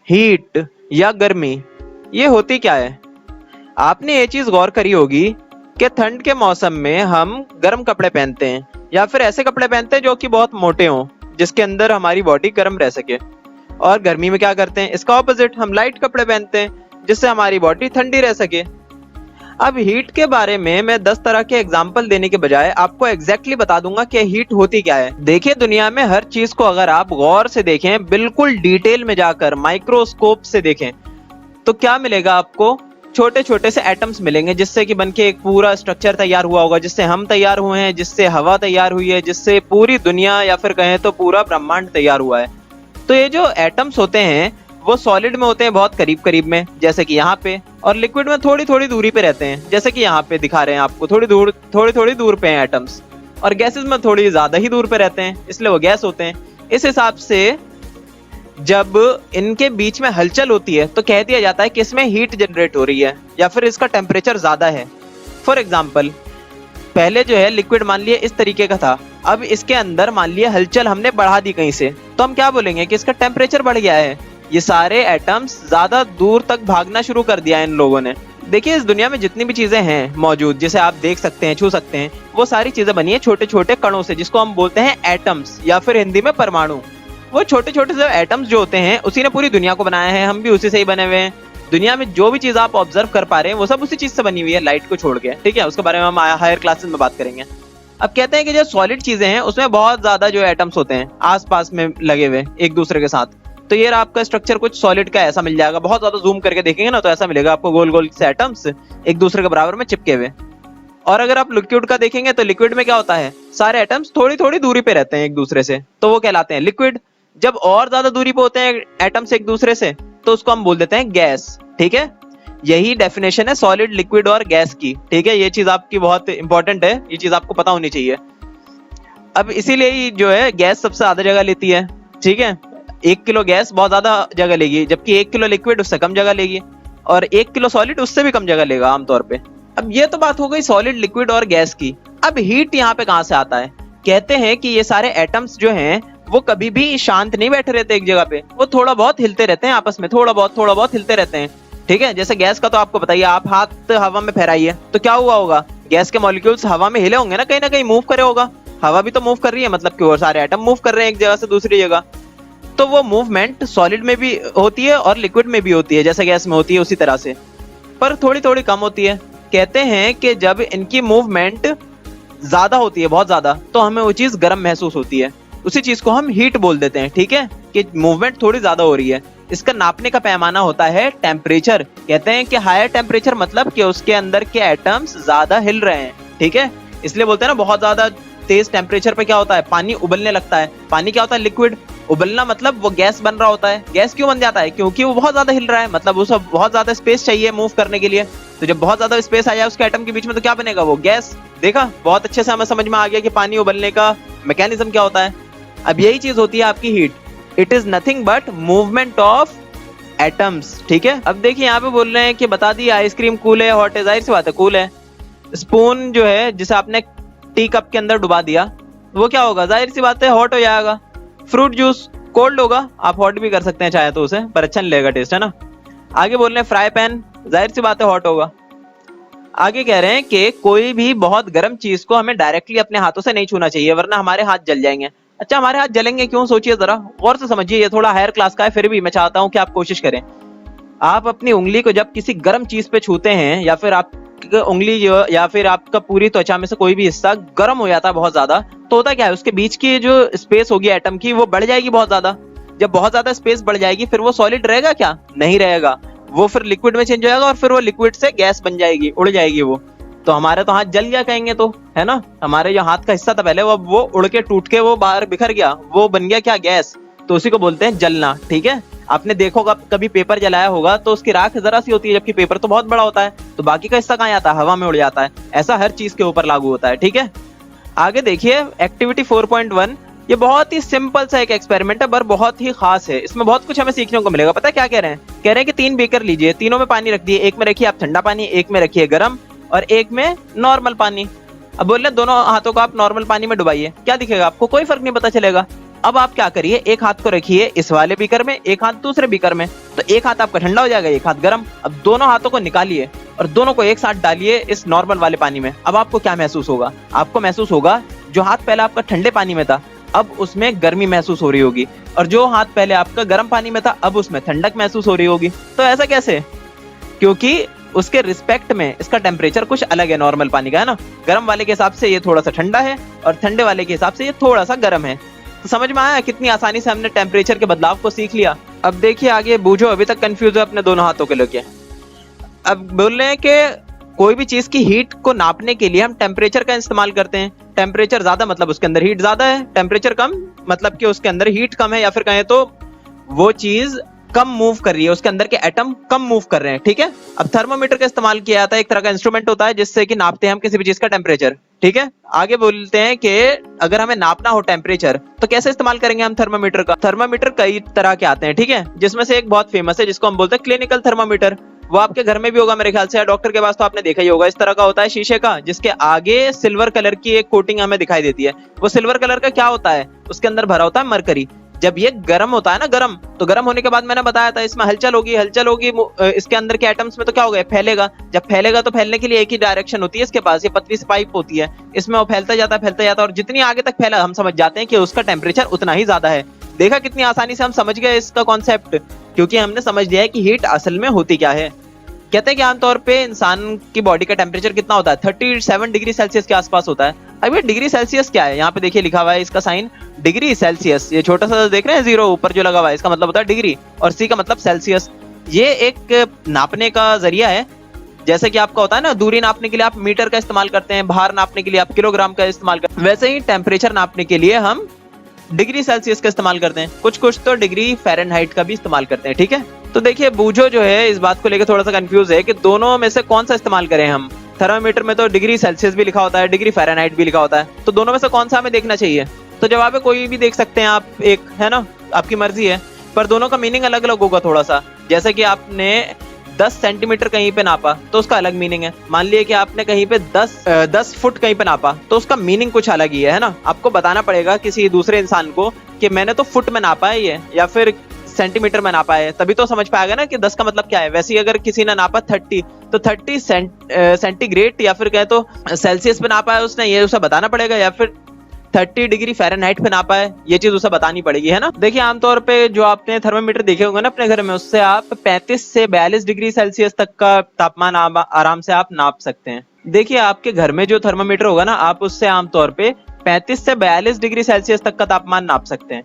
Heat या गर्मी, ये होती क्या है? आपने ये चीज गौर करी होगी कि ठंड के मौसम में हम गर्म कपड़े पहनते हैं या फिर ऐसे कपड़े पहनते हैं जो कि बहुत मोटे हों, जिसके अंदर हमारी बॉडी गर्म रह सके। और गर्मी में क्या करते हैं? इसका ऑपोजिट, हम लाइट कपड़े पहनते हैं जिससे हमारी बॉडी ठंडी रह सके। अब हीट के बारे में मैं 10 तरह के एग्जाम्पल देने के बजाय आपको एग्जैक्टली बता दूंगा कि हीट होती क्या है। देखिए, दुनिया में हर चीज को अगर आप गौर से देखें, बिल्कुल डिटेल में जाकर माइक्रोस्कोप से देखें, तो क्या मिलेगा आपको? छोटे छोटे से एटम्स मिलेंगे जिससे कि बनके एक पूरा स्ट्रक्चर तैयार हुआ होगा, जिससे हम तैयार हुए हैं, जिससे हवा तैयार हुई है, जिससे पूरी दुनिया या फिर कहें तो पूरा ब्रह्मांड तैयार हुआ है। तो ये जो एटम्स होते हैं वो सॉलिड में होते हैं बहुत करीब करीब में, जैसे कि यहाँ पे, और लिक्विड में थोड़ी थोड़ी दूरी पे रहते हैं, जैसे कि यहाँ पे दिखा रहे हैं आपको, थोड़ी थोड़ी दूर पे हैं एटम्स। और गैसेस में थोड़ी ज्यादा ही दूर पे रहते हैं, इसलिए वो गैस होते हैं। इस हिसाब से जब इनके बीच में हलचल होती है तो कह दिया जाता है कि इसमें हीट जनरेट हो रही है या फिर इसका टेम्परेचर ज्यादा है। फॉर एग्जाम्पल, पहले जो है लिक्विड मान लिया इस तरीके का था, अब इसके अंदर मान लिया हलचल हमने बढ़ा दी कहीं से, तो हम क्या बोलेंगे कि इसका टेम्परेचर बढ़ गया है। ये सारे एटम्स ज्यादा दूर तक भागना शुरू कर दिया है इन लोगों ने। देखिए, इस दुनिया में जितनी भी चीजें हैं मौजूद, जिसे आप देख सकते हैं, छू सकते हैं, वो सारी चीजें बनी है छोटे छोटे कणों से, जिसको हम बोलते हैं एटम्स या फिर हिंदी में परमाणु। वो छोटे छोटे से एटम्स जो होते हैं उसी ने पूरी दुनिया को बनाया है, हम भी उसी से ही बने हुए हैं। दुनिया में जो भी चीज आप ऑब्जर्व कर पा रहे हैं वो सब उसी चीज से बनी हुई है, लाइट को छोड़ के। ठीक है, उसके बारे में हम हायर क्लासेस में बात करेंगे। अब कहते हैं कि जो सॉलिड चीजें हैं उसमें बहुत ज्यादा जो एटम्स होते हैं आसपास में लगे हुए एक दूसरे के साथ। तो ये आपका स्ट्रक्चर कुछ सॉलिड का ऐसा मिल जाएगा, बहुत ज्यादा जूम करके देखेंगे ना तो ऐसा मिलेगा आपको, गोल गोल से एटम्स एक दूसरे के बराबर में चिपके हुए। और अगर आप लिक्विड का देखेंगे तो लिक्विड में क्या होता है, सारे एटम्स थोड़ी थोड़ी दूरी पे रहते हैं एक दूसरे से, तो वो कहलाते हैं लिक्विड। जब और ज्यादा दूरी पे होते हैं एटम्स एक दूसरे से तो उसको हम बोल देते हैं गैस। ठीक है, यही डेफिनेशन है सॉलिड, लिक्विड और गैस की। ठीक है, ये चीज आपकी बहुत इंपॉर्टेंट है, ये चीज आपको पता होनी चाहिए। अब इसीलिए ही जो है गैस सबसे ज्यादा जगह लेती है। ठीक है, 1 किलो गैस बहुत ज्यादा जगह लेगी, जबकि 1 किलो लिक्विड उससे कम जगह लेगी, और 1 किलो सॉलिड उससे भी कम जगह लेगा आमतौर पे। अब ये तो बात हो गई सॉलिड, लिक्विड और गैस की। अब हीट यहाँ पे कहाँ से आता है? कहते हैं कि ये सारे एटम्स जो हैं वो कभी भी शांत नहीं बैठे रहते एक जगह पे, वो थोड़ा बहुत हिलते रहते हैं आपस में, थोड़ा बहुत हिलते रहते हैं। ठीक है, जैसे गैस का तो आपको बताइए, आप हाथ हवा में फहराइए तो क्या हुआ होगा, गैस के मॉलिक्यूल्स हवा में हिले होंगे ना कहीं मूव करे होगा। हवा भी तो मूव कर रही है, मतलब कि वो सारे एटम मूव कर रहे हैं एक जगह से दूसरी जगह। तो वो मूवमेंट सॉलिड में भी होती है और लिक्विड में भी होती है, जैसे गैस में होती है उसी तरह से, पर थोड़ी थोड़ी कम होती है। कहते हैं कि जब इनकी मूवमेंट ज्यादा होती है, बहुत ज्यादा, तो हमें वो चीज गर्म महसूस होती है, उसी चीज को हम हीट बोल देते हैं। ठीक है, कि मूवमेंट थोड़ी ज्यादा हो रही है। इसका नापने का पैमाना होता है टेम्परेचर। कहते हैं कि हायर टेम्परेचर मतलब कि उसके अंदर के एटम्स ज्यादा हिल रहे हैं। ठीक है, इसलिए बोलते हैं ना बहुत ज्यादा तेज टेम्परेचर पे क्या होता है, पानी उबलने लगता है। पानी क्या होता है, लिक्विड। उबलना मतलब वो गैस बन रहा होता है। गैस क्यों बन जाता है? क्योंकि वो बहुत ज्यादा हिल रहा है, मतलब उसे बहुत ज्यादा स्पेस चाहिए मूव करने के लिए। तो जब बहुत ज्यादा स्पेस आ जाए उसके एटम के बीच में तो क्या बनेगा, वो गैस। देखा, बहुत अच्छे से हमें समझ में आ गया कि पानी उबलने का मैकेनिज्म क्या होता है। अब यही चीज होती है आपकी heat. It is nothing but movement of atoms. ठीक है, अब देखिए यहाँ पे बोल रहे हैं कि बता दी आइसक्रीम कूल है हॉट है, जाहिर सी बात है कूल है। स्पून जो है जिसे आपने टी कप के अंदर डुबा दिया वो क्या होगा, जाहिर सी बात है हॉट हो जाएगा। फ्रूट जूस कोल्ड होगा, आप हॉट भी कर सकते हैं चाहे तो उसे, पर अच्छा नहीं लगेगा टेस्ट, है ना। आगे बोल रहे हैं फ्राई पैन, जाहिर सी बात है हॉट होगा। आगे कह रहे हैं कि कोई भी बहुत गर्म चीज को हमें डायरेक्टली अपने हाथों से नहीं छूना चाहिए वरना हमारे हाथ जल जाएंगे। अच्छा, हमारे हाथ जलेंगे क्यों, सोचिए जरा, गौर से समझिए, ये थोड़ा हायर क्लास का है, फिर भी मैं चाहता हूं कि आप कोशिश करें। आप अपनी उंगली को जब किसी गर्म चीज पे छूते हैं या फिर आप उंगली जो या फिर आपका पूरी त्वचा में से कोई भी हिस्सा गर्म हो जाता है बहुत ज्यादा, तो होता क्या है, उसके बीच की जो स्पेस होगी एटम की वो बढ़ जाएगी बहुत ज्यादा। जब बहुत ज्यादा स्पेस बढ़ जाएगी फिर वो सॉलिड रहेगा क्या, नहीं रहेगा, वो फिर लिक्विड में चेंज हो जाएगा और फिर वो लिक्विड से गैस बन जाएगी, उड़ जाएगी वो। तो हमारे तो हाथ जल गया कहेंगे तो, है ना। हमारे जो हाथ का हिस्सा था पहले वो उड़ के टूट के वो बाहर बिखर गया, वो बन गया क्या, गैस। तो उसी को बोलते हैं जलना। ठीक है, आपने देखा होगा कभी पेपर जलाया होगा तो उसकी राख जरा सी होती है, जबकि पेपर तो बहुत बड़ा होता है, तो बाकी का हिस्सा कहाँ जाता है, हवा में उड़ जाता है। ऐसा हर चीज के ऊपर लागू होता है। ठीक है, आगे देखिए एक्टिविटी 4.1, ये बहुत ही सिंपल सा एक एक्सपेरिमेंट है पर बहुत ही खास है, इसमें बहुत कुछ हमें सीखने को मिलेगा। पता है क्या कह रहे हैं, कह रहे हैं कि 3 बीकर लीजिए, तीनों में पानी रख दिए, एक में रखिए आप ठंडा पानी, एक में रखिए गर्म और एक में नॉर्मल पानी। अब बोल रहे दोनों हाथों को आप नॉर्मल पानी में डुबाइए, क्या दिखेगा आपको, कोई फर्क नहीं पता चलेगा। अब आप क्या करिए, एक हाथ को रखिए इस वाले बीकर में, एक हाथ दूसरे बीकर में, तो एक हाथ आपका ठंडा हो जाएगा, एक हाथ गर्म। अब दोनों हाथों को निकालिए और दोनों को एक साथ डालिए इस नॉर्मल वाले पानी में। अब आपको क्या महसूस होगा? आपको महसूस होगा जो हाथ पहले आपका ठंडे पानी में था अब उसमें गर्मी महसूस हो रही होगी, और जो हाथ पहले आपका गर्म पानी में था अब उसमें ठंडक महसूस हो रही होगी। तो ऐसा कैसे? क्योंकि उसके रिस्पेक्ट में इसका टेम्परेचर कुछ अलग है नॉर्मल पानी का, है ना। गर्म वाले के हिसाब से ये थोड़ा सा ठंडा है और ठंडे वाले के हिसाब से ये थोड़ा सा गर्म है। तो समझ में आया कितनी आसानी से हमने टेम्परेचर के बदलाव को सीख लिया। अब देखिए आगे बूझो, अभी तक कंफ्यूज है अपने दोनों हाथों के लेके। अब बोल रहे हैं कि कोई भी चीज की हीट को नापने के लिए हम टेम्परेचर का इस्तेमाल करते हैं। टेम्परेचर ज्यादा मतलब उसके अंदर हीट ज्यादा है, टेम्परेचर कम मतलब कि उसके अंदर हीट कम है, या फिर कहें तो वो चीज कम मूव कर रही है, उसके अंदर के एटम कम मूव कर रहे हैं, ठीक है। अब थर्मोमीटर का इस्तेमाल किया जाता है, एक तरह का इंस्ट्रूमेंट होता है जिससे कि नापते हैं हम किसी भी चीज का टेम्परेचर, ठीक है। आगे बोलते हैं कि अगर हमें नापना हो टेम्परेचर तो कैसे इस्तेमाल करेंगे हम थर्मोमीटर का। थर्मोमीटर कई तरह के आते हैं, ठीक है, जिसमें से एक बहुत फेमस है जिसको हम बोलते हैं क्लिनिकल थर्मोमीटर। वो आपके घर में भी होगा मेरे ख्याल से, या डॉक्टर के पास तो आपने देखा ही होगा। इस तरह का होता है शीशे का, जिसके आगे सिल्वर कलर की एक कोटिंग हमें दिखाई देती है। वो सिल्वर कलर का क्या होता है? उसके अंदर भरा होता है मरकरी। जब ये गर्म होता है ना, गर्म, तो गर्म होने के बाद मैंने बताया था इसमें हलचल होगी, हलचल होगी इसके अंदर के एटम्स में, तो क्या होगा? फैलेगा। जब फैलेगा तो फैलने के लिए एक ही डायरेक्शन होती है इसके पास, ये पतली सी पाइप होती है, इसमें वो फैलता जाता है, फैलता जाता है, और जितनी आगे तक फैला हम समझ जाते हैं कि उसका टेम्परेचर उतना ही ज्यादा है। देखा कितनी आसानी से हम समझ गए इसका कॉन्सेप्ट, क्योंकि हमने समझ लिया है कि हीट असल में होती क्या है। कहते हैं कि आमतौर पे इंसान की बॉडी का टेम्परेचर कितना होता है? 37 डिग्री सेल्सियस के आसपास होता है। अब ये डिग्री सेल्सियस क्या है? यहाँ पे देखिए लिखा हुआ है इसका साइन डिग्री सेल्सियस। ये छोटा सा देख रहे हैं जीरो ऊपर जो लगा हुआ है, इसका मतलब होता है डिग्री, और सी का मतलब सेल्सियस। ये एक नापने का जरिया है। जैसे कि आपका होता है ना, दूरी नापने के लिए आप मीटर का इस्तेमाल करते हैं, भार नापने के लिए आप किलोग्राम का इस्तेमाल करते हैं, वैसे ही टेम्परेचर नापने के लिए हम डिग्री सेल्सियस का इस्तेमाल करते हैं। कुछ कुछ तो डिग्री फ़ारेनहाइट का भी इस्तेमाल करते हैं, ठीक है। तो देखिए बूझो जो है इस बात को लेकर थोड़ा सा कंफ्यूज है कि दोनों में से कौन सा इस्तेमाल करें हम। थर्मामीटर में तो डिग्री सेल्सियस भी लिखा होता है, डिग्री फ़ारेनहाइट भी लिखा होता है, तो दोनों में से कौन सा हमें देखना चाहिए? तो जवाब है कोई भी देख सकते हैं आप, एक, है ना, आपकी मर्जी है, पर दोनों का मीनिंग अलग अलग होगा थोड़ा सा। जैसे कि आपने 10 सेंटीमीटर कहीं पे नापा तो उसका अलग मीनिंग है। मान लिया कि आपने कहीं पे 10 फुट कहीं पे नापा तो उसका मीनिंग कुछ अलग ही है ना। आपको बताना पड़ेगा किसी दूसरे इंसान को कि मैंने तो फुट में नापा है ये, या फिर सेंटीमीटर में नापा है, तभी तो समझ पाएगा ना कि 10 का मतलब क्या है। वैसे ही अगर किसी ने नापा 30 तो 30 सेंटीग्रेड या फिर कहे तो सेल्सियस पे नापा है उसने, ये उसे बताना पड़ेगा, या फिर 30 डिग्री फ़ारेनहाइट पे नापा है, ये चीज उसे बतानी पड़ेगी, है ना। देखिए आमतौर पे जो आपने थर्मामीटर देखे होंगे ना अपने घर में, उससे आप 35 से 42 डिग्री सेल्सियस तक का तापमान आराम से आप नाप सकते हैं। देखिए आपके घर में जो थर्मामीटर होगा ना, आप उससे आमतौर पे 35 से 42 डिग्री सेल्सियस तक का तापमान नाप सकते हैं।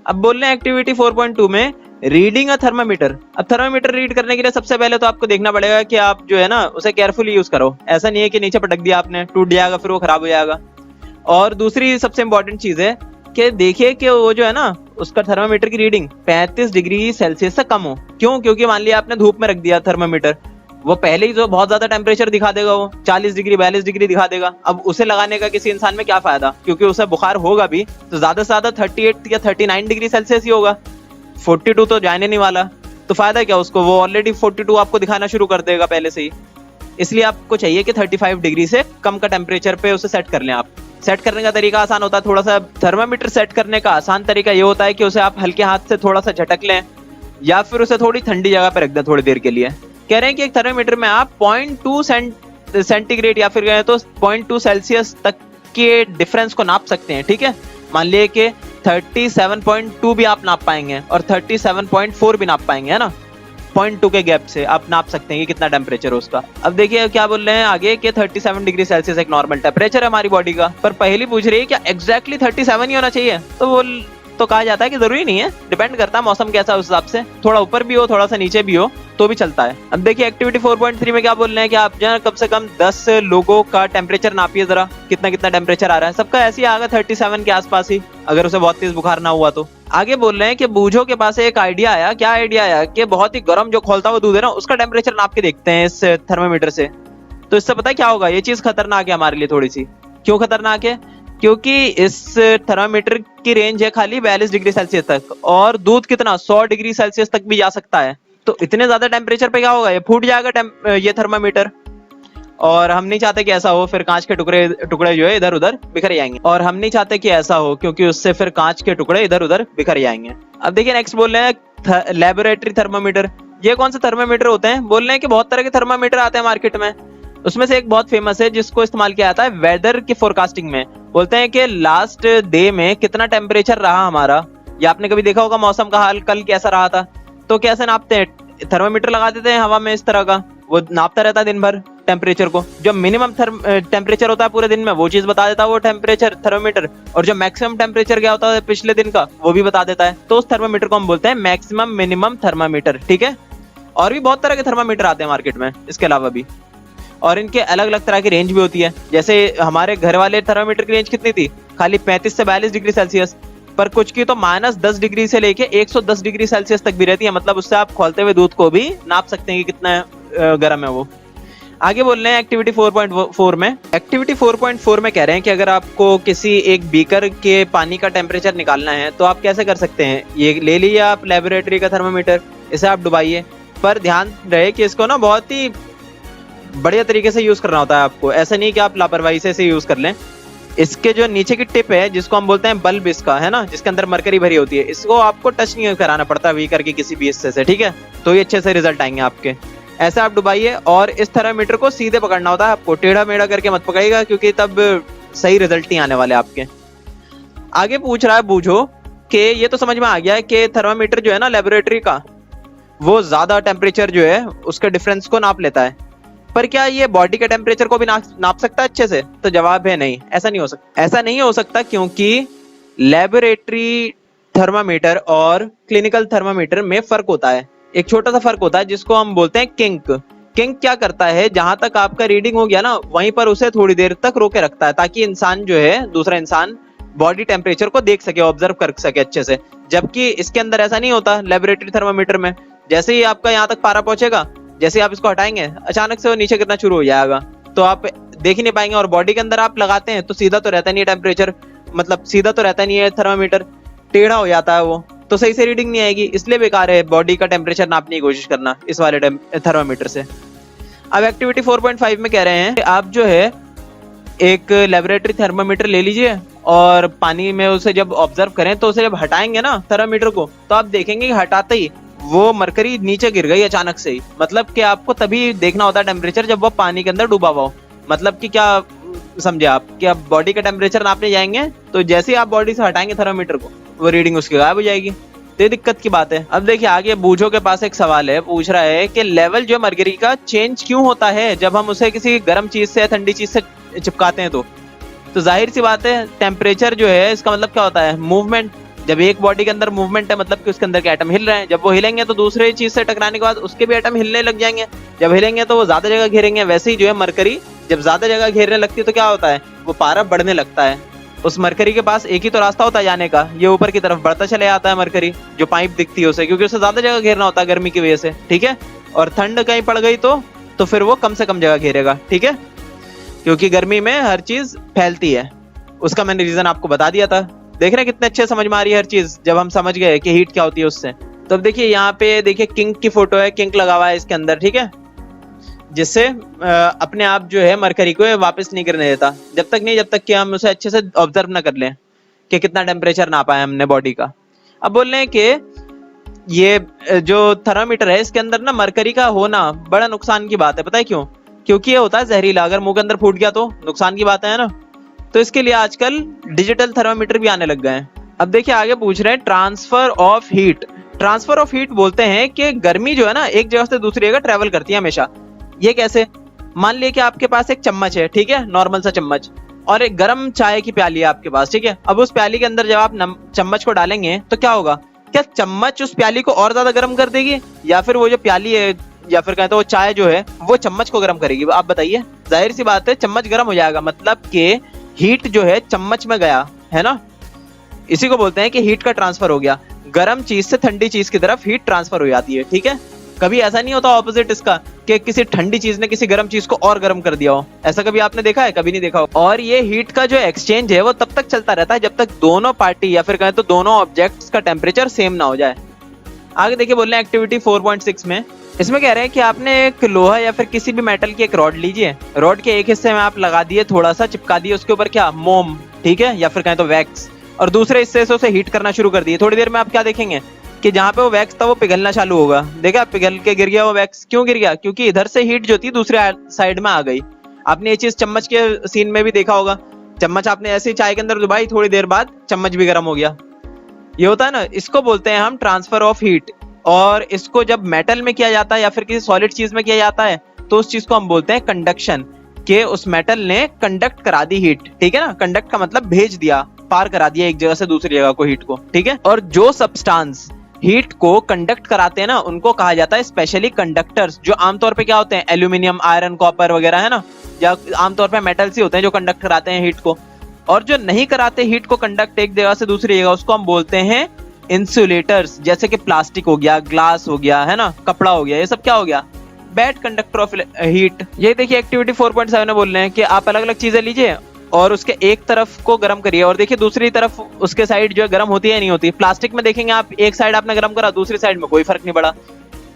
अब बोल रहे हैं एक्टिविटी 4.2 में रीडिंग अ थर्मामीटर। अब थर्मामीटर रीड करने के लिए सबसे पहले तो आपको देखना पड़ेगा कि आप जो है ना उसे केयरफुली यूज करो। ऐसा नहीं है कि नीचे पटक दिया आपने, टूट जाएगा, फिर वो खराब हो जाएगा। और दूसरी सबसे इंपॉर्टेंट चीज है कि देखिए कि वो जो है ना उसका थर्मामीटर की रीडिंग 35 डिग्री सेल्सियस से कम हो। क्यों? क्योंकि मान लिया आपने धूप में रख दिया थर्मामीटर, वो पहले ही जो बहुत ज्यादा टेम्परेचर दिखा देगा, वो 40 डिग्री 42 डिग्री दिखा देगा। अब उसे लगाने का किसी इंसान में क्या फायदा, क्योंकि उसे बुखार होगा भी तो ज्यादा से ज्यादा 38 या 39 डिग्री सेल्सियस ही होगा, 42 तो जाने नहीं वाला। तो फायदा क्या उसको, वो ऑलरेडी 42 आपको दिखाना शुरू कर देगा पहले से ही। इसलिए आपको चाहिए कि 35 डिग्री से कम का टेम्परेचर पे उसे सेट कर लें आप। सेट करने का तरीका आसान होता है थोड़ा सा। थर्मामीटर सेट करने का आसान तरीका ये होता है कि उसे आप हल्के हाथ से थोड़ा सा झटक लें, या फिर उसे थोड़ी ठंडी जगह पे रख दें थोड़ी देर के लिए। कह रहे हैं कि एक थर्मामीटर में आप 0.2 सेंटीग्रेड या फिर कहें तो 0.2 सेल्सियस तक के डिफरेंस को नाप सकते हैं, ठीक है। मान लिए कि 37.2 भी आप नाप पाएंगे और 37.4 भी नाप पाएंगे, है ना। 0.2 के गैप से आप नाप सकते हैं कि कितना टेम्परेचर है उसका। अब देखिए क्या बोल रहे हैं आगे कि 37 डिग्री सेल्सियस एक नॉर्मल टेम्परेचर है हमारी बॉडी का। पर पहली पूछ रही है क्या एग्जैक्टली 37 ही होना चाहिए? तो कहा जाता है कि जरूरी नहीं है, डिपेंड करता है मौसम कैसा है उस हिसाब से, थोड़ा ऊपर भी हो थोड़ा सा नीचे भी हो तो भी चलता है। अब देखिए एक्टिविटी 4.3 में क्या बोल रहे हैं कि आप जो है कम से कम 10 लोगों का टेम्परेचर नापिए जरा, कितना कितना टेम्परेचर आ रहा है। सबका ऐसे ही आएगा 37 के आसपास ही, अगर उसे बहुत तेज बुखार ना हुआ तो। आगे बोल रहे हैं कि बूझो के पास एक आइडिया आया। क्या आइडिया आया? कि बहुत ही गर्म जो खोलता हुआ दूध है ना, उसका टेम्परेचर नाप के देखते हैं इस थर्मामीटर से। तो इससे पता है क्या होगा? ये चीज खतरनाक है हमारे लिए थोड़ी सी। क्यों खतरनाक है? क्योंकि इस थर्मामीटर की रेंज है खाली 42 डिग्री सेल्सियस तक, और दूध कितना 100 डिग्री सेल्सियस तक भी जा सकता है। तो इतने ज्यादा टेम्परेचर पे क्या होगा? ये फूट जाएगा ये थर्मामीटर। और हम नहीं चाहते कि ऐसा हो, फिर कांच के टुकड़े टुकड़े जो है इधर उधर बिखर जाएंगे, और हम नहीं चाहते कि ऐसा हो क्योंकि उससे फिर कांच के टुकड़े इधर उधर बिखर जाएंगे। अब देखिए नेक्स्ट बोल रहे हैं लेबोरेटरी थर्मामीटर। ये कौन सा थर्मामीटर होते हैं? बोल रहे हैं कि बहुत तरह के थर्मामीटर आते हैं मार्केट में, उसमें से एक बहुत फेमस है जिसको इस्तेमाल किया जाता है वेदर की फोरकास्टिंग में। बोलते हैं कि लास्ट डे में कितना टेम्परेचर रहा हमारा, या आपने कभी देखा होगा मौसम का हाल कल कैसा रहा था, तो कैसे नापते हैं? थर्मामीटर लगा देते हैं हवा में इस तरह का, वो नापता रहता है दिन भर टेम्परेचर को। जो मिनिमम टेम्परेचर होता है पूरे दिन में वो चीज बता देता है वो टेम्परेचर थर्मामीटर, और जो मैक्सिमम टेम्परेचर क्या होता है पिछले दिन का वो भी बता देता है। तो उस थर्मामीटर को हम बोलते हैं मैक्सिमम मिनिमम थर्मामीटर, ठीक है। और भी बहुत तरह के थर्मामीटर आते हैं मार्केट में इसके अलावा भी, और इनके अलग अलग तरह की रेंज भी होती है। जैसे हमारे घर वाले थर्मामीटर की रेंज कितनी थी? खाली 35 से 42 डिग्री सेल्सियस, पर कुछ की तो -10 डिग्री से लेके 110 डिग्री सेल्सियस तक भी रहती है। मतलब उससे आप खोलते हुए दूध को भी नाप सकते हैं कि कितना गर्म है वो। आगे बोल रहे हैं एक्टिविटी 4.4 में। एक्टिविटी 4.4 में कह रहे हैं कि अगर आपको किसी एक बीकर के पानी का टेम्परेचर निकालना है तो आप कैसे कर सकते हैं? ये ले लीजिए आप लेबोरेटरी का थर्मामीटर, इसे आप डुबाइए, पर ध्यान रहे कि इसको ना बहुत ही बढ़िया तरीके से यूज करना होता है आपको। ऐसा नहीं कि आप लापरवाही से इसे यूज कर लें। इसके जो नीचे की टिप है जिसको हम बोलते हैं बल्ब इसका, है ना, जिसके अंदर मरकरी भरी होती है, इसको आपको टच नहीं कराना पड़ता बीकर के किसी भी हिस्से से, ठीक है। तो ये अच्छे से रिजल्ट आएंगे आपके। ऐसा आप डुबाइए, और इस थर्मामीटर को सीधे पकड़ना होता है आपको, टेढ़ा मेढ़ा करके मत पकड़िएगा क्योंकि तब सही रिजल्ट नहीं आने वाले आपके। आगे पूछ रहा है बूझो कि ये तो समझ में आ गया है कि थर्मामीटर जो है ना लेबोरेटरी का, वो ज्यादा टेम्परेचर जो है उसके डिफरेंस को नाप लेता है, पर क्या ये बॉडी के टेम्परेचर को भी नाप सकता है अच्छे से? तो जवाब है नहीं, ऐसा नहीं हो सकता। ऐसा नहीं हो सकता क्योंकि लेबोरेटरी थर्मामीटर और क्लिनिकल थर्मामीटर में फर्क होता है। एक छोटा सा फर्क होता है जिसको हम बोलते हैं किंक। किंक क्या करता है, जहां तक आपका रीडिंग हो गया ना वहीं पर उसे थोड़ी देर तक रोके रखता है, ताकि इंसान जो है, दूसरा इंसान बॉडी टेम्परेचर को देख सके, ऑब्जर्व कर सके अच्छे से। जबकि इसके अंदर ऐसा नहीं होता लेबोरेटरी थर्मामीटर में। जैसे ही आपका यहाँ तक पारा पहुंचेगा, जैसे आप इसको हटाएंगे अचानक से वो नीचे गिरना शुरू हो जाएगा, तो आप देख ही नहीं पाएंगे। और बॉडी के अंदर आप लगाते हैं तो सीधा तो रहता नहीं है टेम्परेचर, मतलब सीधा तो रहता नहीं है थर्मामीटर, टेढ़ा हो जाता है वो, तो सही से रीडिंग नहीं आएगी। इसलिए बेकार है बॉडी का टेम्परेचर नापने की कोशिश करना इस वाले थर्मामीटर से। अब एक्टिविटी 4.5 में कह रहे हैं आप जो है एक लेबोरेटरी थर्मामीटर ले लीजिए, और पानी में उसे जब ऑब्जर्व करें तो उसे जब हटाएंगे ना थर्मामीटर को, तो आप देखेंगे कि हटाते ही वो मरकरी नीचे गिर गई अचानक से ही। मतलब कि आपको तभी देखना होता है टेम्परेचर जब वो पानी के अंदर डूबा हुआ हो। मतलब कि क्या समझे आप, कि आप बॉडी का टेम्परेचर नापने जाएंगे तो जैसे ही आप बॉडी से हटाएंगे थर्मामीटर को, वो रीडिंग उसकी गायब हो जाएगी। तो ये दिक्कत की बात है। अब देखिए आगे बूझो के पास एक सवाल है, पूछ रहा है कि लेवल जो मरकरी का चेंज क्यों होता है जब हम उसे किसी गर्म चीज से या ठंडी चीज से चिपकाते हैं। तो जाहिर सी बात है टेम्परेचर जो है इसका मतलब क्या होता है? मूवमेंट। जब एक बॉडी के अंदर मूवमेंट है मतलब कि उसके अंदर के एटम हिल रहे हैं, जब वो हिलेंगे तो दूसरे चीज से टकराने के बाद उसके भी एटम हिलने लग जाएंगे। जब हिलेंगे तो वो ज्यादा जगह घेरेंगे। वैसे ही जो है मरकरी जब ज्यादा जगह घेरने लगती है तो क्या होता है? वो पारा बढ़ने लगता है। उस मरकरी के पास एक ही तो रास्ता होता है जाने का, ये ऊपर की तरफ बढ़ता चले जाता है मरकरी, जो पाइप दिखती है उसे, क्योंकि उसे ज्यादा जगह घेरना होता है गर्मी की वजह से, ठीक है। और ठंड कहीं पड़ गई तो फिर वो कम से कम जगह घेरेगा, ठीक है, क्योंकि गर्मी में हर चीज फैलती है। उसका मैंने रीजन आपको बता दिया था। देख रहे हैं कितने अच्छे समझ में आ रही है हर चीज जब हम समझ गए कि हीट क्या होती है उससे। तो अब देखिए यहाँ पे देखिए किंक की फोटो है, किंक लगा हुआ है इसके अंदर, ठीक है, जिससे अपने आप जो है मरकरी को वापस नहीं गिरने देता, जब तक कि हम उसे अच्छे से ऑब्जर्व ना कर लें कि कितना टेम्परेचर नापा है हमने बॉडी का। अब बोल रहे हैं कि ये जो थर्मामीटर है इसके अंदर ना मरकरी का होना बड़ा नुकसान की बात है। पता है क्यों? क्योंकि ये होता है जहरीला, अगर मुंह के अंदर फूट गया तो नुकसान की बात है ना। तो इसके लिए आजकल डिजिटल थर्मामीटर भी आने लग गए हैं। अब देखिए आगे पूछ रहे हैं transfer of heat. Transfer of heat बोलते हैं कि गर्मी जो है ना एक जगह से दूसरी जगह ट्रेवल करती है हमेशा। ये कैसे? मान लिया कि आपके पास एक चम्मच है, ठीक है, नॉर्मल सा चम्मच, और एक गर्म चाय की प्याली है आपके पास, ठीक है। अब उस प्याली के अंदर जब आप चम्मच को डालेंगे तो क्या होगा? क्या चम्मच उस प्याली को और ज्यादा गर्म कर देगी, या फिर वो जो प्याली है या फिर कहते वो चाय जो है वो चम्मच को गर्म करेगी? आप बताइए। जाहिर सी बात है चम्मच गर्म हो जाएगा, मतलब कि हीट जो है चम्मच में गया है ना। इसी को बोलते हैं कि हीट का ट्रांसफर हो गया। गर्म चीज से ठंडी चीज की तरफ हीट ट्रांसफर हो जाती है, ठीक है। कभी ऐसा नहीं होता ऑपोजिट इसका कि किसी ठंडी चीज ने किसी गर्म चीज को और गर्म कर दिया हो। ऐसा कभी आपने देखा है? कभी नहीं देखा हो। और ये हीट का जो एक्सचेंज है वो तब तक चलता रहता है जब तक दोनों पार्टी या फिर कहें तो दोनों ऑब्जेक्ट्स का टेम्परेचर सेम ना हो जाए। आगे देखिए बोल रहे हैं एक्टिविटी 4.6 में इसमें कह रहे हैं कि आपने एक लोहा या फिर किसी भी मेटल की एक रॉड लीजिए, रॉड के एक हिस्से में आप लगा दिए, थोड़ा सा चिपका दिए उसके ऊपर क्या, मोम, ठीक है, या फिर कहें तो वैक्स, और दूसरे हिस्से से उसे हीट करना शुरू कर दिए। थोड़ी देर में आप क्या देखेंगे कि जहाँ पे वो वैक्स था वो पिघलना चालू होगा। देखा, पिघल के गिर गया वो वैक्स। क्यों गिर गया? क्योंकि इधर से हीट जो थी दूसरे साइड में आ गई। आपने ये चीज चम्मच के सीन में भी देखा होगा, चम्मच आपने ऐसे ही चाय के अंदर डुबाई, थोड़ी देर बाद चम्मच भी गर्म हो गया। ये होता है ना, इसको बोलते हैं हम ट्रांसफर ऑफ हीट। और इसको जब मेटल में किया जाता है या फिर किसी सॉलिड चीज में किया जाता है तो उस चीज को हम बोलते हैं कंडक्शन, कि उस मेटल ने कंडक्ट करा दी हीट, ठीक है ना। कंडक्ट का मतलब भेज दिया, पार करा दिया एक जगह से दूसरी जगह को हीट को, ठीक है। और जो सब्सटेंस हीट को कंडक्ट कराते हैं ना उनको कहा जाता है स्पेशली कंडक्टर्स, जो आमतौर पे क्या होते हैं, एल्यूमिनियम, आयरन, कॉपर वगैरह, है ना, या आमतौर पे मेटल्स ही होते हैं जो कंडक्ट कराते हैं हीट को। और जो नहीं कराते हीट को कंडक्ट एक जगह से दूसरी जगह, उसको हम बोलते हैं इंसुलेटर्स। जैसे कि प्लास्टिक हो गया, ग्लास हो गया, है ना, कपड़ा हो गया, ये सब क्या हो गया, बैड कंडक्टर ऑफ हीट। ये देखिए एक्टिविटी 4.7 में बोल रहे हैं कि आप अलग अलग चीजें लीजिए और उसके एक तरफ को गर्म करिए और देखिए दूसरी तरफ उसके साइड जो है गर्म होती है नहीं होती। प्लास्टिक में देखेंगे आप, एक साइड आपने गर्म करा, दूसरी साइड में कोई फर्क नहीं पड़ा।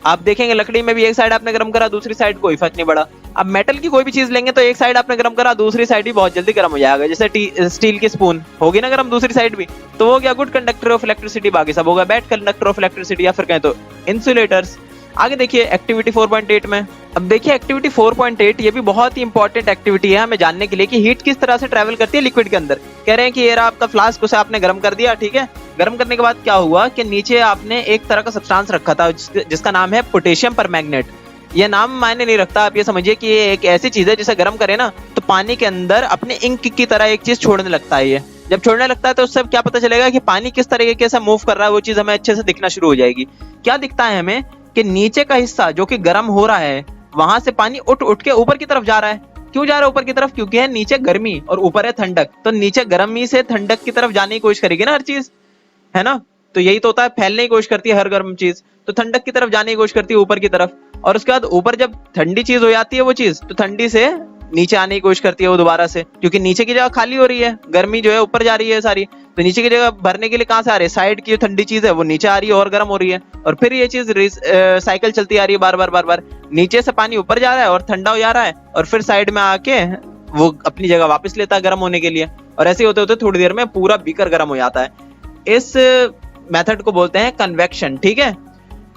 आप देखेंगे लकड़ी में भी एक साइड आपने गर्म करा, दूसरी साइड कोई फर्क नहीं पड़ा। अब मेटल की कोई भी चीज लेंगे तो एक साइड आपने गर्म करा, दूसरी साइड भी बहुत जल्दी गर्म हो जाएगा। जैसे स्टील की स्पून होगी ना गर्म, दूसरी साइड भी, तो वो गया गुड कंडक्टर ऑफ इलेक्ट्रिसिटी, बाकी सब होगा बैड कंडक्टर ऑफ इलेक्ट्रिसिटी या फिर कहें तो इंसुलेटर्स। आगे देखिए एक्टिविटी 4.8 में। अब देखिए एक्टिविटी 4.8 ये भी बहुत ही इंपॉर्टेंट एक्टिविटी है हमें जानने के लिए कि हीट किस तरह से ट्रेवल करती है लिक्विड के अंदर। कह रहे हैं कि ये रहा आपका फ्लास्क, उसे आपने गर्म कर दिया, ठीक है। गर्म करने के बाद क्या हुआ कि नीचे आपने एक तरह का सब्सटेंस रखा था जिसका नाम है पोटेशियम परमैंगनेट। ये नाम मायने नहीं रखता, आप ये समझिए कि ये एक ऐसी चीज है जिसे गर्म करे ना तो पानी के अंदर अपने इंक की तरह एक चीज छोड़ने लगता है। ये जब छोड़ने लगता है तो उससे क्या पता चलेगा कि पानी किस तरीके से मूव कर रहा है, वो चीज हमें अच्छे से दिखना शुरू हो जाएगी। क्या दिखता है हमें कि नीचे का हिस्सा जो कि गर्म हो रहा है वहां से पानी उठ उठ के ऊपर की तरफ जा रहा है। क्यों जा रहा है ऊपर की तरफ? क्योंकि है नीचे गर्मी और ऊपर है ठंडक, तो नीचे गर्मी से ठंडक की तरफ जाने की कोशिश करेगी ना हर चीज, है ना। तो यही तो होता है, फैलने की कोशिश करती है हर गर्म चीज, तो ठंडक की तरफ जाने की कोशिश करती है ऊपर की तरफ। और उसके बाद ऊपर जब ठंडी चीज हो जाती है वो चीज, तो ठंडी से नीचे आने की कोशिश करती है वो दोबारा से, क्योंकि नीचे की जगह खाली हो रही है, गर्मी जो है ऊपर जा रही है सारी, तो नीचे की जगह भरने के लिए कहां से आ रही है, साइड की जो ठंडी चीज है वो नीचे आ रही है और गर्म हो रही है। और फिर ये चीज साइकिल चलती आ रही है बार बार बार बार, नीचे से पानी ऊपर जा रहा है और ठंडा हो जा रहा है और फिर साइड में आके वो अपनी जगह वापस लेता है गर्म होने के लिए। और ऐसे होते होते थोड़ी देर में पूरा बीकर गर्म हो जाता है। इस मेथड को बोलते हैं कन्वेक्शन, ठीक है।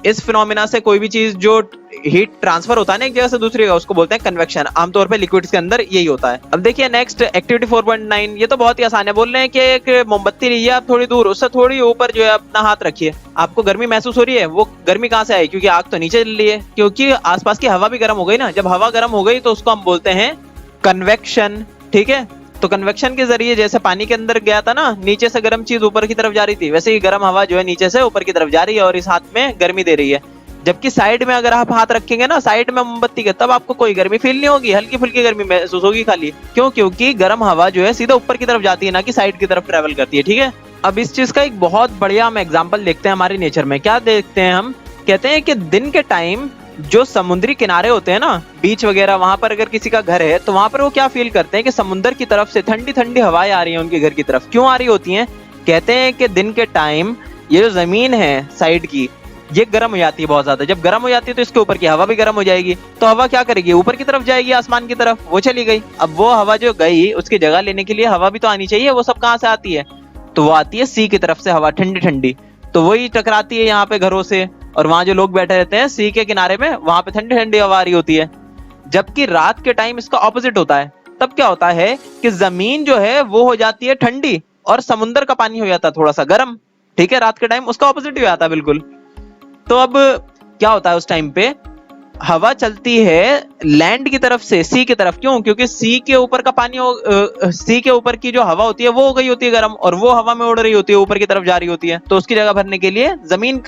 इस फिनोमिना से कोई भी चीज जो हीट ट्रांसफर होता है ना एक जगह से दूसरी जगह, उसको बोलते हैं कन्वेक्शन। आमतौर पे लिक्विड्स के अंदर यही होता है। अब देखिए नेक्स्ट एक्टिविटी 4.9, ये तो बहुत ही आसान है। बोल रहे हैं कि एक मोमबत्ती लीजिए आप थोड़ी दूर, उससे थोड़ी ऊपर जो है अपना हाथ रखिए, आपको गर्मी महसूस हो रही है। वो गर्मी कहां से आई? क्योंकि आग तो नीचे जल रही है, क्योंकि आसपास की हवा भी गर्म हो गई ना। जब हवा गर्म हो गई तो उसको हम बोलते हैं कन्वेक्शन, ठीक है। तो कन्वेक्शन के जरिए जैसे पानी के अंदर गया था ना, नीचे से गर्म चीज ऊपर की तरफ जा रही थी, वैसे ही गर्म हवा जो है नीचे से ऊपर की तरफ जा रही है और इस हाथ में गर्मी दे रही है। जबकि साइड में अगर आप हाथ रखेंगे ना साइड में मोमबत्ती के, तब आपको कोई गर्मी फील नहीं होगी, हल्की फुल्की गर्मी महसूस होगी खाली। क्यों? क्योंकि गर्म हवा जो है सीधा ऊपर की तरफ जाती है, ना कि साइड की तरफ ट्रेवल करती है, ठीक है। अब इस चीज का एक बहुत बढ़िया हम एग्जाम्पल देखते हैं हमारे नेचर में। क्या देखते हैं हम? कहते हैं कि दिन के टाइम जो समुद्री किनारे होते हैं ना, बीच वगैरह, वहां पर अगर किसी का घर है तो वहां पर वो क्या फील करते हैं कि समुद्र की तरफ से ठंडी ठंडी हवाएं आ रही हैं उनके घर की तरफ। क्यों आ रही होती हैं? कहते हैं कि दिन के टाइम ये जो जमीन है साइड की, ये गर्म हो जाती है बहुत ज्यादा। जब गर्म हो जाती है तो इसके ऊपर की हवा भी गर्म हो जाएगी, तो हवा क्या करेगी? ऊपर की तरफ जाएगी, आसमान की तरफ। वो चली गई। अब वो हवा जो गई उसकी जगह लेने के लिए हवा भी तो आनी चाहिए। वो सब कहां से आती है? तो वो आती है सी की तरफ से, हवा ठंडी ठंडी। तो वही टकराती है यहाँ पे घरों से, और वहां जो लोग बैठे रहते हैं सी के किनारे में, वहां पे ठंडी ठंडी हवा आ रही होती है। जबकि रात के टाइम इसका ऑपोजिट होता है। तब क्या होता है कि जमीन जो है वो हो जाती है ठंडी और समुद्र का पानी हो जाता है थोड़ा सा गर्म, ठीक है। रात के टाइम उसका ऑपोजिट ही आता है बिल्कुल। तो अब क्या होता है उस टाइम पे? हवा चलती है लैंड की तरफ से सी की तरफ। क्यों? क्योंकि सी के ऊपर का पानी सी के ऊपर की जो हवा होती है वो हो गई होती है गर्म, और वो हवा में उड़ रही होती है, ऊपर की तरफ जा रही होती है। तो उसकी जगह भरने के लिए जमीन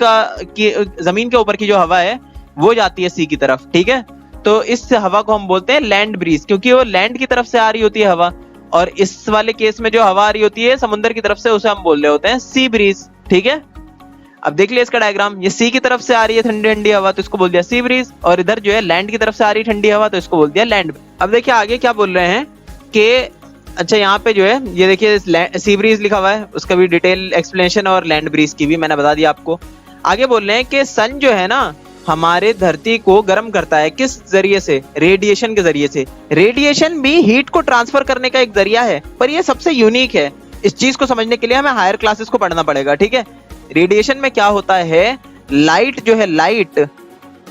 के ऊपर की जो हवा है वो जाती है सी की तरफ, ठीक है। तो इस हवा को हम बोलते हैं लैंड ब्रीज, क्योंकि वो लैंड की तरफ से आ रही होती है हवा। और इस वाले केस में जो हवा आ रही होती है समुद्र की तरफ से, उसे हम बोल रहे होते हैं सी ब्रीज, ठीक है। अब देख लिया इसका डायग्राम, ये सी की तरफ से आ रही है ठंडी ठंडी हवा, तो इसको बोल दिया सी ब्रीज। और इधर जो है लैंड की तरफ से आ रही है ठंडी हवा, तो इसको बोल दिया लैंड। अब देखिए आगे क्या बोल रहे हैं कि अच्छा यहाँ पे जो है ये देखिए सी ब्रीज लिखा हुआ है, उसका भी डिटेल एक्सप्लेनेशन और लैंड ब्रीज की भी मैंने बता दिया आपको। आगे बोल रहे हैं कि सन जो है ना, हमारे धरती को गर्म करता है। किस जरिए से? रेडिएशन के जरिए से। रेडिएशन भी हीट को ट्रांसफर करने का एक जरिया है, पर ये सबसे यूनिक है। इस चीज को समझने के लिए हमें हायर क्लासेस को पढ़ना पड़ेगा, ठीक है। रेडिएशन में क्या होता है, लाइट जो है, लाइट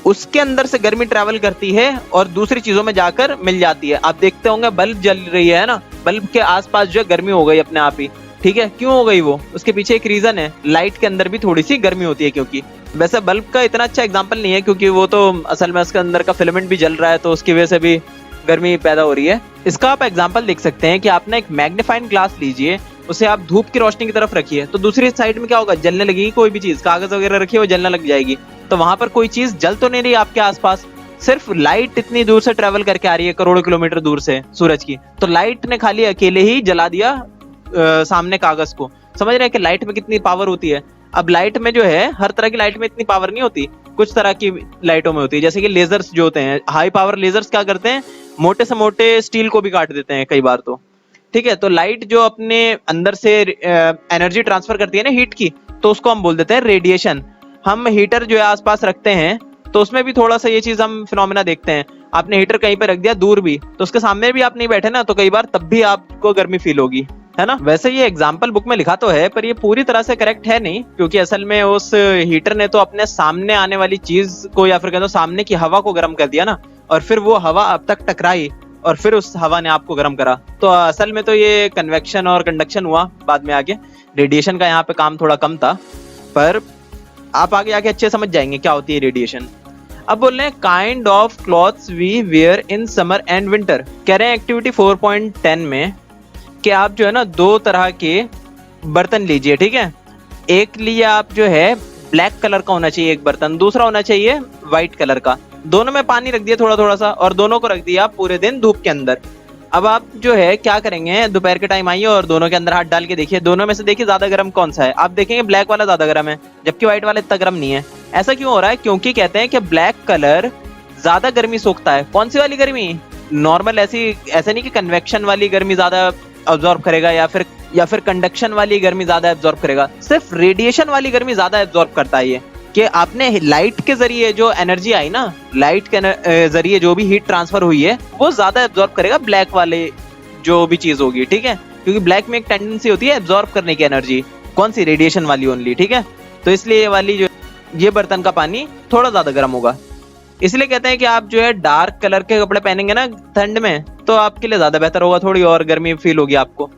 उसके अंदर से गर्मी ट्रैवल करती है और दूसरी चीजों में जाकर मिल जाती है। आप देखते होंगे बल्ब जल रही है ना, बल्ब के आसपास जो है गर्मी हो गई अपने आप ही, ठीक है। क्यों हो गई वो? उसके पीछे एक रीजन है, लाइट के अंदर भी थोड़ी सी गर्मी होती है। क्योंकि वैसे बल्ब का इतना अच्छा एग्जांपल नहीं है, क्योंकि वो तो असल में उसके अंदर का फिलामेंट भी जल रहा है, तो उसकी वजह से भी गर्मी पैदा हो रही है। इसका आप एग्जांपल देख सकते हैं कि आपने एक मैग्नीफाइंग ग्लास लीजिए, उसे आप धूप की रोशनी की तरफ रखिए, तो दूसरी साइड में क्या होगा, जलने लगेगी। कोई भी चीज, कागज वगैरह रखिए, वो जलने लग जाएगी। तो वहां पर कोई चीज जल तो नहीं रही आपके आसपास, सिर्फ लाइट इतनी दूर से ट्रेवल करके आ रही है, करोड़ों किलोमीटर दूर से सूरज की, तो लाइट ने खाली अकेले ही जला दिया सामने कागज को। समझ रहे हैं कि लाइट में कितनी पावर होती है। अब लाइट में जो है, हर तरह की लाइट में इतनी पावर नहीं होती, कुछ तरह की लाइटों में होती है। जैसे कि लेजर्स जो होते हैं, हाई पावर लेजर्स क्या करते हैं, मोटे से मोटे स्टील को भी काट देते हैं कई बार तो, ठीक है। तो लाइट जो अपने अंदर से एनर्जी ट्रांसफर करती है ना हीट की, तो उसको हम बोल देते हैं रेडिएशन। हम हीटर जो है आसपास रखते हैं, तो उसमें भी थोड़ा सा ये चीज हम फिनोमेना देखते हैं। आपने हीटर कहीं पे रख दिया दूर भी, तो उसके सामने भी आप नहीं बैठे ना, तो कई बार तब भी आपको गर्मी फील होगी, है ना। वैसे ये एग्जाम्पल बुक में लिखा तो है, पर ये पूरी तरह से करेक्ट है नहीं, क्योंकि असल में उस हीटर ने तो अपने सामने आने वाली चीज को, या फिर कह दो सामने की हवा को गर्म कर दिया ना, और फिर वो हवा अब तक टकराई और फिर उस हवा ने आपको गर्म करा। तो असल में तो ये कन्वेक्शन और कंडक्शन हुआ बाद में आगे। रेडिएशन का यहाँ पे काम थोड़ा कम था, पर आप आगे आके अच्छे समझ जाएंगे क्या होती है रेडिएशन। अब बोल रहे हैं kind of clothes we wear in summer and winter. कह रहे हैं एक्टिविटी 4.10 में कि आप जो है ना, दो तरह के बर्तन लीजिए, ठीक है। एक लिए आप जो है ब्लैक कलर का होना चाहिए एक बर्तन, दूसरा होना चाहिए व्हाइट कलर का। दोनों में पानी रख दिया थोड़ा थोड़ा सा, और दोनों को रख दिया पूरे दिन धूप के अंदर। अब आप जो है क्या करेंगे, दोपहर के टाइम आइए और दोनों के अंदर हाथ डाल के देखिए, दोनों में से देखिए ज्यादा गर्म कौन सा है। आप देखेंगे ब्लैक वाला ज्यादा गर्म है, जबकि व्हाइट वाला इतना गर्म नहीं है। ऐसा क्यों हो रहा है? क्योंकि कहते हैं कि ब्लैक कलर ज्यादा गर्मी सोखता है। कौन सी वाली गर्मी? नॉर्मल, ऐसा नहीं कि कन्वेक्शन वाली गर्मी ज्यादा अब्जॉर्ब करेगा, या फिर कंडक्शन वाली गर्मी ज्यादा एब्जॉर्ब करेगा। सिर्फ रेडिएशन वाली गर्मी ज्यादा एब्जॉर्ब करता है ये, कि आपने लाइट के जरिए जो एनर्जी आई ना, लाइट के जरिए जो भी हीट ट्रांसफर हुई है, वो ज्यादा एब्जॉर्ब करेगा ब्लैक वाले जो भी चीज होगी, ठीक है। क्योंकि ब्लैक में एक टेंडेंसी होती है एब्जॉर्ब करने की एनर्जी, कौन सी? रेडिएशन वाली ओनली, ठीक है। तो इसलिए ये वाली जो ये बर्तन का पानी थोड़ा ज्यादा गर्म होगा। इसलिए कहते हैं कि आप जो है डार्क कलर के कपड़े पहनेंगे ना ठंड में, तो आपके लिए ज्यादा बेहतर होगा, थोड़ी और गर्मी फील होगी आपको।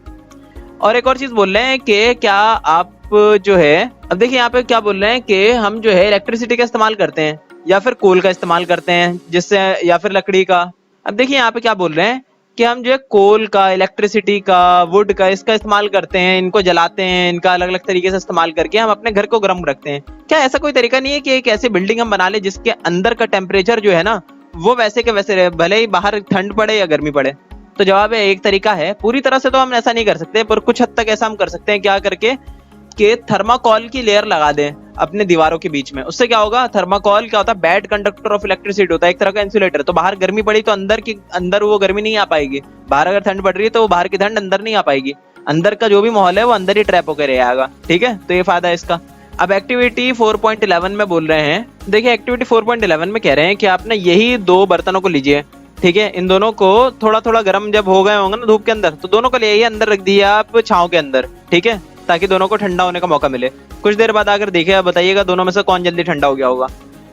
और एक और चीज बोल रहे हैं कि क्या आप जो है, अब देखिए यहाँ पे क्या बोल रहे हैं कि हम जो है इलेक्ट्रिसिटी का इस्तेमाल करते हैं, या फिर कोल का इस्तेमाल करते हैं, जिससे, या फिर लकड़ी का। अब देखिए यहाँ पे क्या बोल रहे हैं कि हम जो है कोल का, इलेक्ट्रिसिटी का, वुड का, इसका इस्तेमाल करते हैं, इनको जलाते हैं, इनका अलग अलग तरीके से इस्तेमाल करके हम अपने घर को गर्म रखते हैं। क्या ऐसा कोई तरीका नहीं है कि एक ऐसी बिल्डिंग हम बना ले जिसके अंदर का टेम्परेचर जो है ना, वो वैसे के वैसे रहे, भले ही बाहर ठंड पड़े या गर्मी पड़े? तो जवाब है, एक तरीका है। पूरी तरह से तो हम ऐसा नहीं कर सकते, पर कुछ हद तक ऐसा हम कर सकते हैं। क्या करके कि थर्माकोल की लेयर लगा दें अपने दीवारों के बीच में। उससे क्या होगा, थर्माकोल क्या होता है, बैड कंडक्टर ऑफ इलेक्ट्रिसिटी होता है, एक तरह का इंसुलेटर। तो बाहर गर्मी पड़ी तो अंदर वो गर्मी नहीं आ पाएगी। बाहर अगर ठंड पड़ रही है तो वो बाहर की ठंड अंदर नहीं आ पाएगी, अंदर का जो भी माहौल है वो अंदर ही ट्रैप होकर रह जाएगा, ठीक है। तो ये फायदा है इसका। अब एक्टिविटी 4.11 में बोल रहे हैं, देखिए एक्टिविटी 4.11 में कह रहे हैं कि आपने यही दो बर्तनों को लीजिए, ठीक है। इन दोनों को थोड़ा थोड़ा गर्म जब हो गए होंगे ना धूप के अंदर, तो दोनों को ले आइए अंदर रख दिए आप छांव के अंदर, ठीक है, ताकि दोनों को ठंडा होने का मौका मिले। कुछ देर बाद आकर देखिए, बताइएगा दोनों में से कौन जल्दी ठंडा हो गया होगा।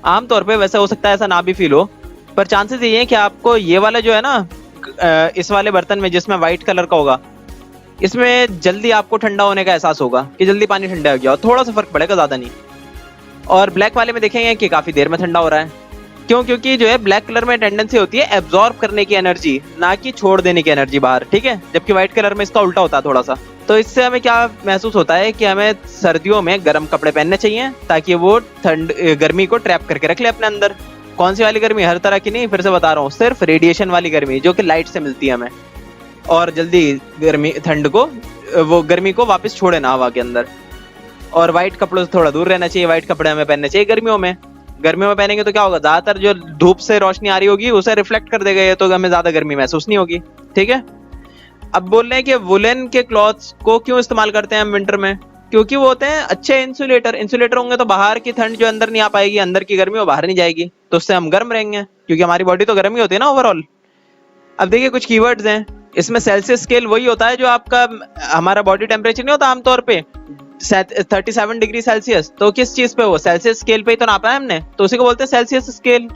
आमतौर पे वैसे हो सकता है ऐसा ना भी फील हो, पर चांसेस ये है कि आपको ये वाला जो है ना, इस वाले बर्तन में जिसमें व्हाइट कलर का होगा, इसमें जल्दी आपको ठंडा होने का एहसास होगा कि जल्दी पानी ठंडा हो गया, थोड़ा सा फर्क पड़ेगा, ज्यादा नहीं। और ब्लैक वाले में देखेंगे कि काफी देर में ठंडा हो रहा है। क्यों? क्योंकि जो है ब्लैक कलर में टेंडेंसी होती है एब्जॉर्ब करने की एनर्जी, ना कि छोड़ देने की एनर्जी बाहर, ठीक है। जबकि व्हाइट कलर में इसका उल्टा होता है थोड़ा सा। तो इससे हमें क्या महसूस होता है कि हमें सर्दियों में गर्म कपड़े पहनने चाहिए, ताकि वो गर्मी को ट्रैप करके रख ले अपने अंदर। कौन सी वाली गर्मी? हर तरह की नहीं, फिर से बता रहा हूँ, सिर्फ रेडिएशन वाली गर्मी जो कि लाइट से मिलती है हमें, और जल्दी ठंड को, वो गर्मी को वापस छोड़े ना हवा के अंदर। और व्हाइट कपड़ों से थोड़ा दूर रहना चाहिए। व्हाइट कपड़े हमें पहनने चाहिए गर्मियों में। गर्मियों में पहनेंगे तो क्या होगा, ज्यादातर जो धूप से रोशनी आ रही होगी उसे रिफ्लेक्ट कर देगा, तो हमें ज्यादा गर्मी महसूस नहीं होगी, ठीक है। अब बोल रहे हैं कि वुलन के क्लॉथ्स को क्यों इस्तेमाल करते हैं हम विंटर में? क्योंकि वो होते हैं अच्छे इंसुलेटर। इंसुलेटर होंगे तो बाहर की ठंड जो अंदर नहीं आ पाएगी, अंदर की गर्मी वो बाहर नहीं जाएगी, तो उससे हम गर्म रहेंगे, क्योंकि हमारी बॉडी तो गर्म ही होती है ना ओवरऑल। अब देखिए कुछ कीवर्ड्स हैं इसमें। सेल्सियस स्केल वही होता है जो आपका हमारा बॉडी टेम्परेचर नहीं होता आमतौर पे 37 डिग्री सेल्सियस, तो किस चीज पे, वो सेल्सियस स्केल पे ही तो नापा है हमने, तो उसी को बोलते हैं सेल्सियस स्केल।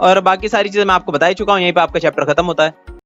और बाकी सारी चीजें मैं आपको बता ही चुका हूँ, यहीं पे आपका चैप्टर खत्म होता है।